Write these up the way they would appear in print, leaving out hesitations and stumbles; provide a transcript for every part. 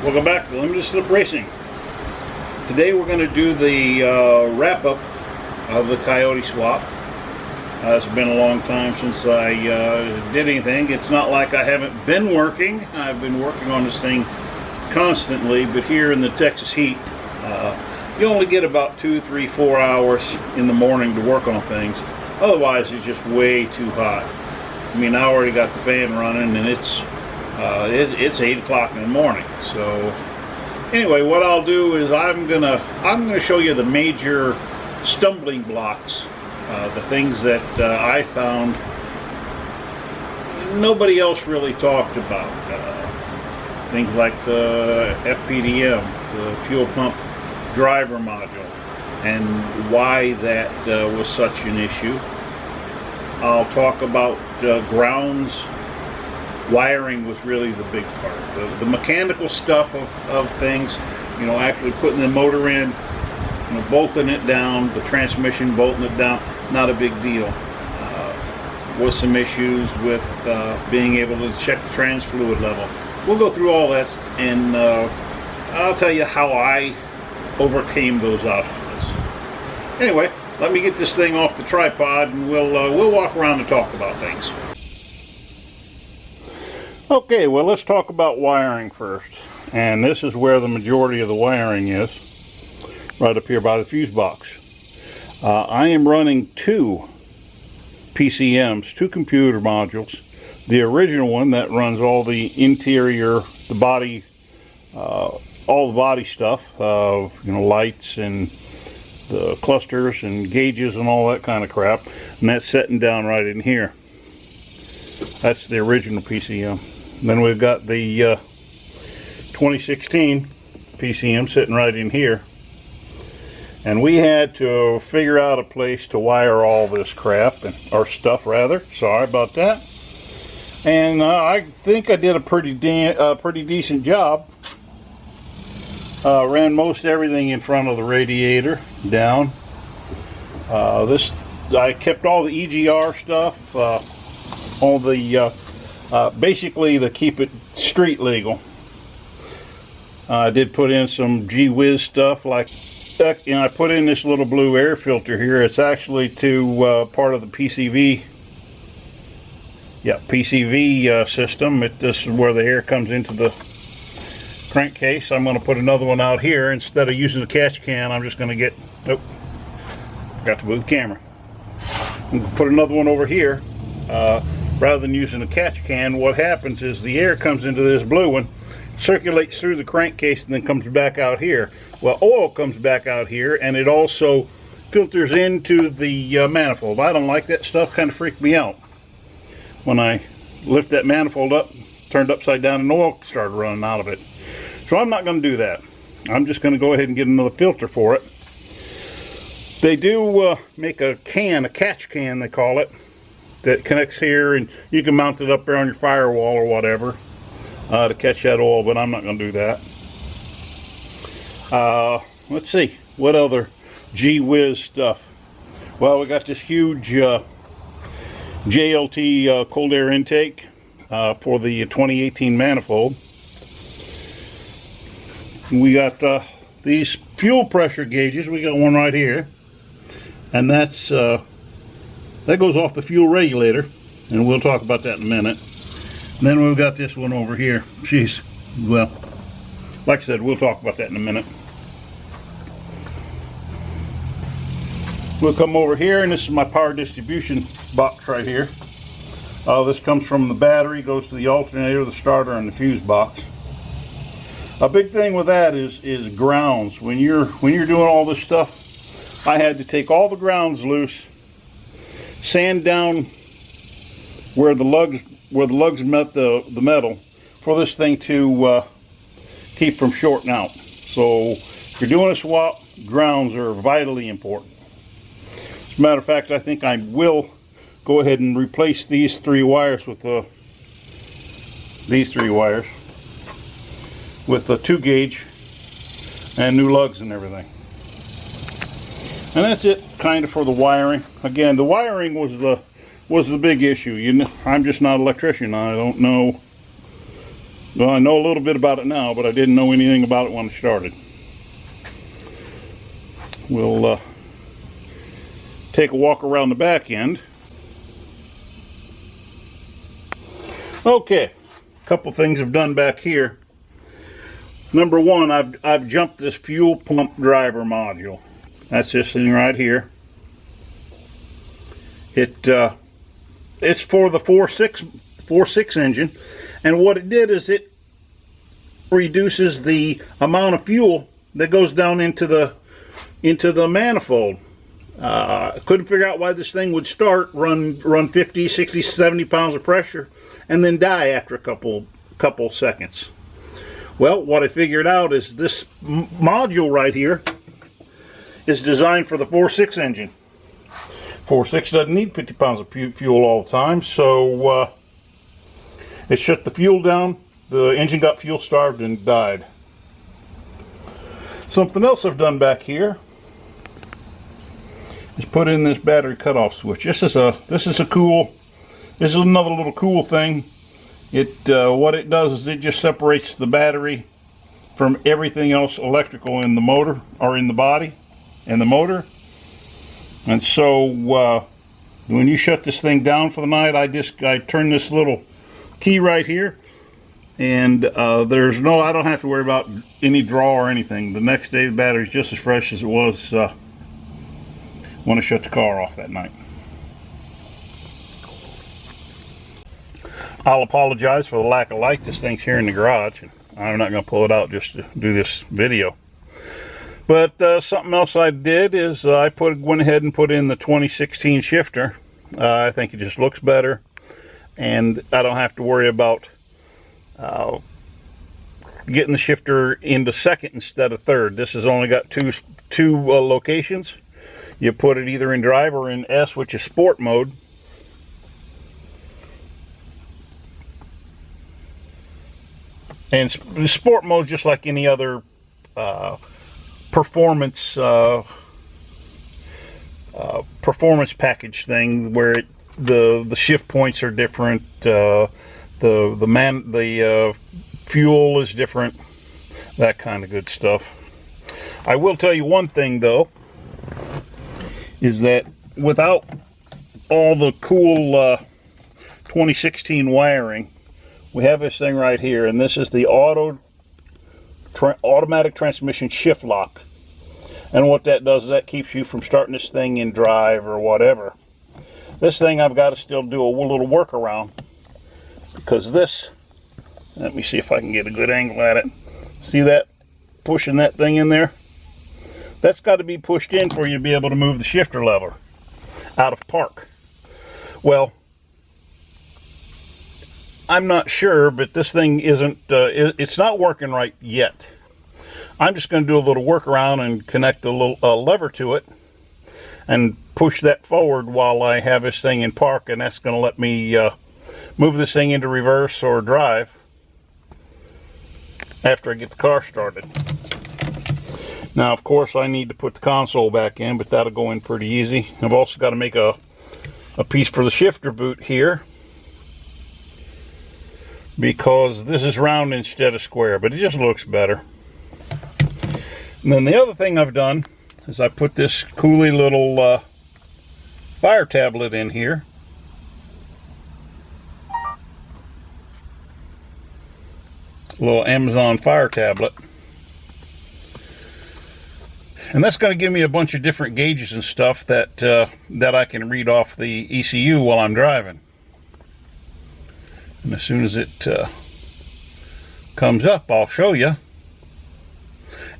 Welcome back to Limited Slip Racing. Today we're going to do the wrap-up of the Coyote swap. It's been a long time since I did anything. It's not like I haven't been working. I've been working on this thing constantly, but here in the Texas heat, you only get about 2, 3, 4 hours in the morning to work on things. Otherwise, it's just way too hot. I mean, I already got the fan running, and it's 8 o'clock in the morning. So anyway, what I'll do is I'm gonna show you the major stumbling blocks, the things that I found nobody else really talked about. Things like the FPDM, the fuel pump driver module, and why that was such an issue. I'll talk about grounds. Wiring was really the big part. The mechanical stuff of things, you know, actually putting the motor in, you know, bolting it down, the transmission bolting it down, not a big deal. Was some issues with being able to check the trans fluid level. We'll go through all that, and I'll tell you how I overcame those obstacles. Anyway, let me get this thing off the tripod, and we'll walk around and talk about things. Okay, well, let's talk about wiring first. And this is where the majority of the wiring is, right up here by the fuse box. I am running two PCMs, two computer modules. The original one that runs all the interior, the body, all the body stuff, you know, lights and the clusters and gauges and all that kind of crap. And that's sitting down right in here. That's the original PCM. Then we've got the 2016 PCM sitting right in here. And we had to figure out a place to wire all this crap, or stuff rather. Sorry about that. And I think I did a pretty decent job. Ran most everything in front of the radiator down. I kept all the EGR stuff, all the basically to keep it street legal. I did put in some gee-whiz stuff, like, you know, I put in this little blue air filter here. It's actually to part of the PCV. Yeah, PCV system. This is where the air comes into the crankcase. I'm going to put another one out here. Instead of using the catch can, I'm just going to get, nope, forgot to move the camera. I'm going to put another one over here. Rather than using a catch can, what happens is the air comes into this blue one, circulates through the crankcase, and then comes back out here. Well, oil comes back out here, and it also filters into the manifold. I don't like that stuff. Kind of freaked me out when I lift that manifold up, turned upside down, and oil started running out of it. So I'm not going to do that. I'm just going to go ahead and get another filter for it. They do make a can, a catch can they call it, that connects here, and you can mount it up there on your firewall or whatever to catch that oil, but I'm not going to do that. Let's see, what other gee-whiz stuff. Well, we got this huge JLT cold air intake for the 2018 manifold. We got these fuel pressure gauges. We got one right here, and that's that goes off the fuel regulator, and we'll talk about that in a minute. And then we've got this one over here. Jeez, well, like I said, we'll talk about that in a minute. We'll come over here, and this is my power distribution box right here. This comes from the battery, goes to the alternator, the starter, and the fuse box. A big thing with that is grounds. When you're doing all this stuff, I had to take all the grounds loose, sand down where the lugs met the metal for this thing to keep from shorting out. So if you're doing a swap, grounds are vitally important. As a matter of fact, I think I will go ahead and replace these three wires with the 2 gauge and new lugs and everything. And that's it, kind of, for the wiring. Again, the wiring was the big issue. I'm just not an electrician. I don't know Well, I know a little bit about it now, but I didn't know anything about it when I started. We'll take a walk around the back end. Okay, a couple things I've done back here. Number one, I've jumped this fuel pump driver module. That's this thing right here. It's for the 4.6 engine, and what it did is it reduces the amount of fuel that goes down into the manifold. I couldn't figure out why this thing would run 50, 60, 70 pounds of pressure and then die after a couple seconds. Well, what I figured out is this module right here is designed for the 4.6 engine. 4.6 doesn't need 50 pounds of fuel all the time, so it shut the fuel down, the engine got fuel starved and died. Something else I've done back here is put in this battery cutoff switch. This is another little cool thing. What it does is it just separates the battery from everything else electrical in the motor, or in the body and the motor. And so when you shut this thing down for the night, I turn this little key right here, and I don't have to worry about any draw or anything. The next day the battery's just as fresh as it was when I shut the car off that night. I'll apologize for the lack of light. This thing's here in the garage, and I'm not going to pull it out just to do this video. But something else I did is I went ahead and put in the 2016 shifter. I think it just looks better, and I don't have to worry about getting the shifter into second instead of third. This has only got two locations. You put it either in drive or in S, which is sport mode. And the sport mode is just like any other performance package thing, where the shift points are different, the fuel is different, that kind of good stuff. I will tell you one thing though, is that without all the cool 2016 wiring, we have this thing right here, and this is the automatic transmission shift lock. And what that does is that keeps you from starting this thing in drive or whatever. This thing I've got to still do a little workaround, because this, let me see if I can get a good angle at it. See that? Pushing that thing in there? That's got to be pushed in for you to be able to move the shifter lever out of park. Well, I'm not sure, but this thing it's not working right yet. I'm just going to do a little workaround and connect a little lever to it and push that forward while I have this thing in park, and that's going to let me move this thing into reverse or drive after I get the car started. Now, of course, I need to put the console back in, but that'll go in pretty easy. I've also got to make a piece for the shifter boot here, because this is round instead of square, but it just looks better. And then the other thing I've done is I put this coolie little fire tablet in here. A little Amazon fire tablet. And that's going to give me a bunch of different gauges and stuff that I can read off the ECU while I'm driving. And as soon as it comes up, I'll show you.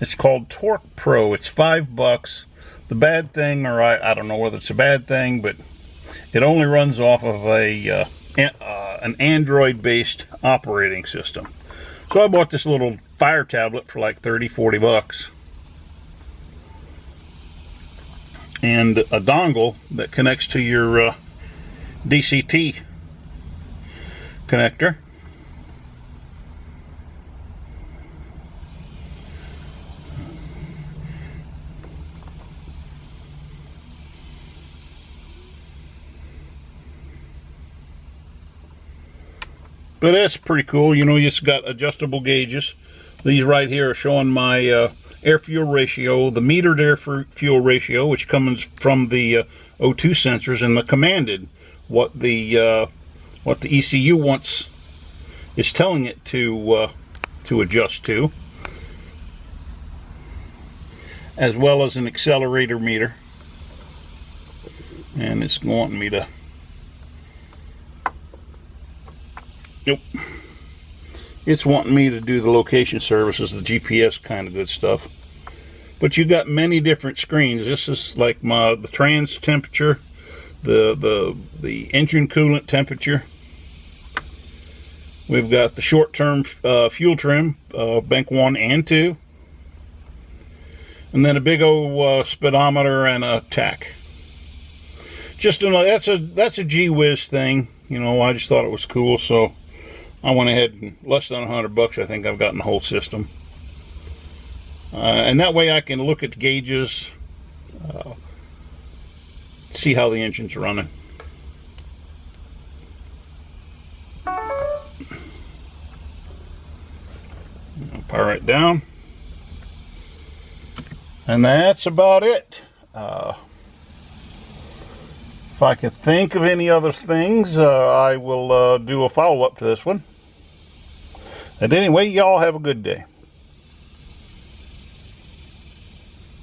It's called Torque Pro. It's $5. The bad thing, or I don't know whether it's a bad thing, but it only runs off of an Android-based operating system. So I bought this little fire tablet for like 30, 40 bucks. And a dongle that connects to your DCT connector. But that's pretty cool. You know, it's got adjustable gauges. These right here are showing my air-fuel ratio, the metered air-fuel ratio, which comes from the O2 sensors, and the commanded, what the ECU wants, is telling it to adjust to, as well as an accelerator meter. And it's wanting me to, nope, it's wanting me to do the location services, the GPS kind of good stuff. But you got many different screens. This is like the trans temperature, the engine coolant temperature. We've got the short-term fuel trim, bank 1 and 2, and then a big old speedometer and a tach. Just that's a gee whiz thing, you know. I just thought it was cool, so I went ahead and less than $100. I think I've gotten the whole system, and that way I can look at the gauges, see how the engine's running. I'll power it down, and that's about it. If I can think of any other things, I will do a follow-up to this one. And anyway, y'all have a good day.